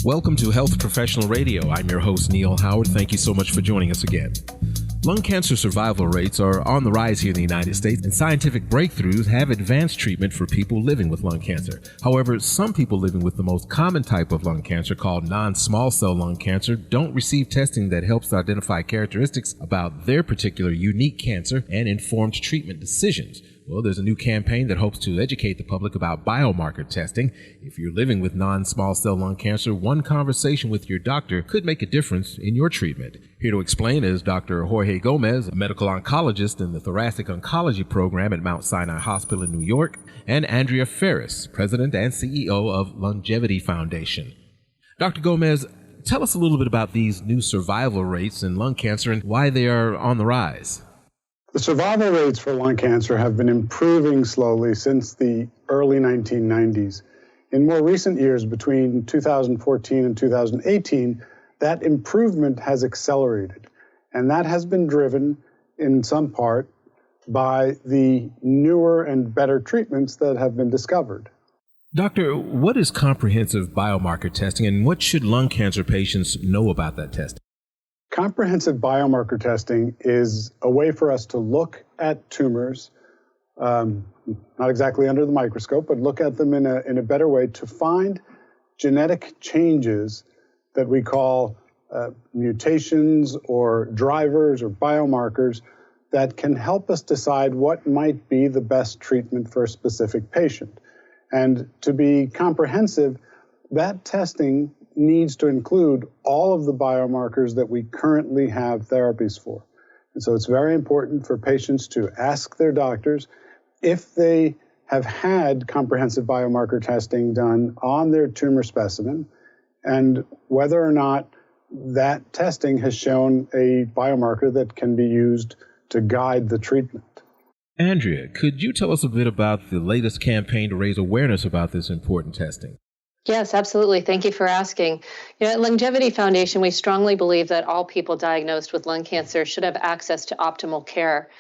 Welcome to Health Professional Radio. I'm your host, Neil Howard. Thank you so much for joining us again. Lung cancer survival rates are on the rise here in the United States, and scientific breakthroughs have advanced treatment for people living with lung cancer. However, some people living with the most common type of lung cancer, called non-small cell lung cancer, don't receive testing that helps to identify characteristics about their particular unique cancer and informed treatment decisions. Well, there's a new campaign that hopes to educate the public about biomarker testing. If you're living with non-small cell lung cancer, one conversation with your doctor could make a difference in your treatment. Here to explain is Dr. Jorge Gomez, a medical oncologist in the Thoracic Oncology program at Mount Sinai Hospital in New York, and Andrea Ferris, president and CEO of LUNGevity Foundation. Dr. Gomez, tell us a little bit about these new survival rates in lung cancer and why they are on the rise. The survival rates for lung cancer have been improving slowly since the early 1990s. In more recent years, between 2014 and 2018, that improvement has accelerated. And that has been driven, in some part, by the newer and better treatments that have been discovered. Doctor, what is comprehensive biomarker testing, and what should lung cancer patients know about that testing? Comprehensive biomarker testing is a way for us to look at tumors, not exactly under the microscope, but look at them in a better way to find genetic changes that we call mutations or drivers or biomarkers that can help us decide what might be the best treatment for a specific patient. And to be comprehensive, that testing needs to include all of the biomarkers that we currently have therapies for. And so it's very important for patients to ask their doctors if they have had comprehensive biomarker testing done on their tumor specimen and whether or not that testing has shown a biomarker that can be used to guide the treatment. Andrea, could you tell us a bit about the latest campaign to raise awareness about this important testing? Yes, absolutely. Thank you for asking. At LUNGevity Foundation, we strongly believe that all people diagnosed with lung cancer should have access to optimal care.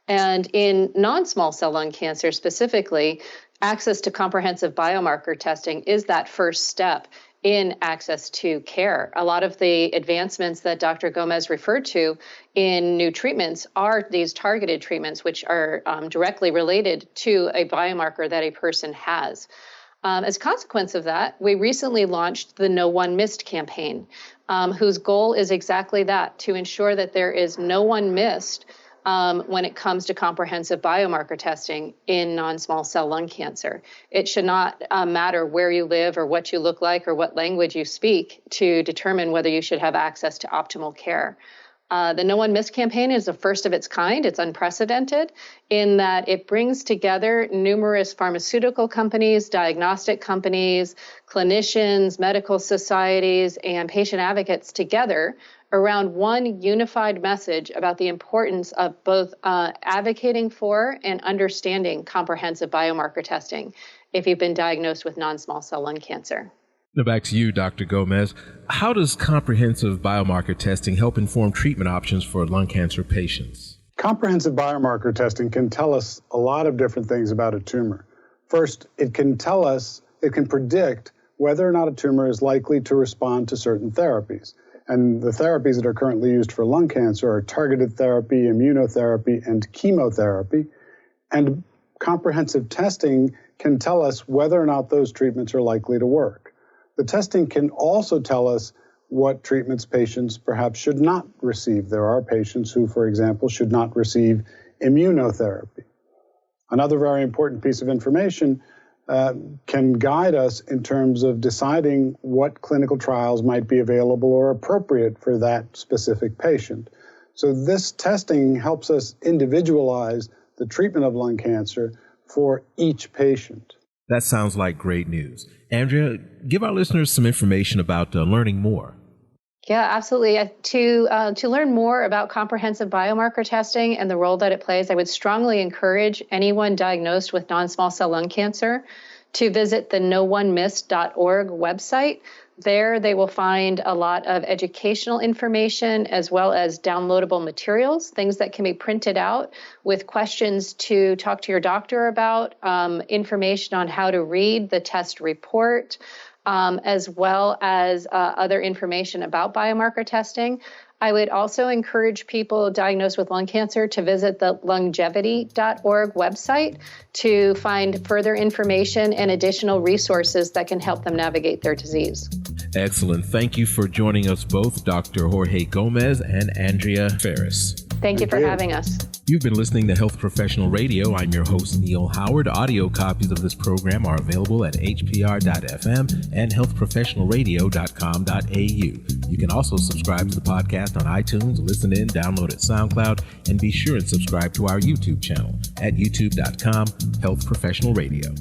And in non-small cell lung cancer specifically, access to comprehensive biomarker testing is that first step in access to care. A lot of the advancements that Dr. Gomez referred to in new treatments are these targeted treatments, which are directly related to a biomarker that a person has. As a consequence of that, we recently launched the No One Missed campaign, whose goal is exactly that, to ensure that there is no one missed when it comes to comprehensive biomarker testing in non-small cell lung cancer. It should not matter where you live or what you look like or what language you speak to determine whether you should have access to optimal care. The No One Missed campaign is the first of its kind. It's unprecedented in that it brings together numerous pharmaceutical companies, diagnostic companies, clinicians, medical societies, and patient advocates together around one unified message about the importance of both advocating for and understanding comprehensive biomarker testing if you've been diagnosed with non-small cell lung cancer. Now back to you, Dr. Gomez. How does comprehensive biomarker testing help inform treatment options for lung cancer patients? Comprehensive biomarker testing can tell us a lot of different things about a tumor. First, it can predict whether or not a tumor is likely to respond to certain therapies. And the therapies that are currently used for lung cancer are targeted therapy, immunotherapy, and chemotherapy. And comprehensive testing can tell us whether or not those treatments are likely to work. The testing can also tell us what treatments patients perhaps should not receive. There are patients who, for example, should not receive immunotherapy. Another very important piece of information can guide us in terms of deciding what clinical trials might be available or appropriate for that specific patient. So this testing helps us individualize the treatment of lung cancer for each patient. That sounds like great news. Andrea, give our listeners some information about learning more. Yeah, absolutely. To learn more about comprehensive biomarker testing and the role that it plays, I would strongly encourage anyone diagnosed with non-small cell lung cancer to visit the NoOneMissed.org website. There they will find a lot of educational information as well as downloadable materials, things that can be printed out with questions to talk to your doctor about, information on how to read the test report, as well as other information about biomarker testing. I would also encourage people diagnosed with lung cancer to visit the LUNGevity.org website to find further information and additional resources that can help them navigate their disease. Excellent. Thank you for joining us both, Dr. Jorge Gomez and Andrea Ferris. Thank you for having us. You've been listening to Health Professional Radio. I'm your host, Neil Howard. Audio copies of this program are available at hpr.fm and healthprofessionalradio.com.au. You can also subscribe to the podcast on iTunes, listen in, download at SoundCloud, and be sure and subscribe to our YouTube channel at youtube.com/Health Professional Radio.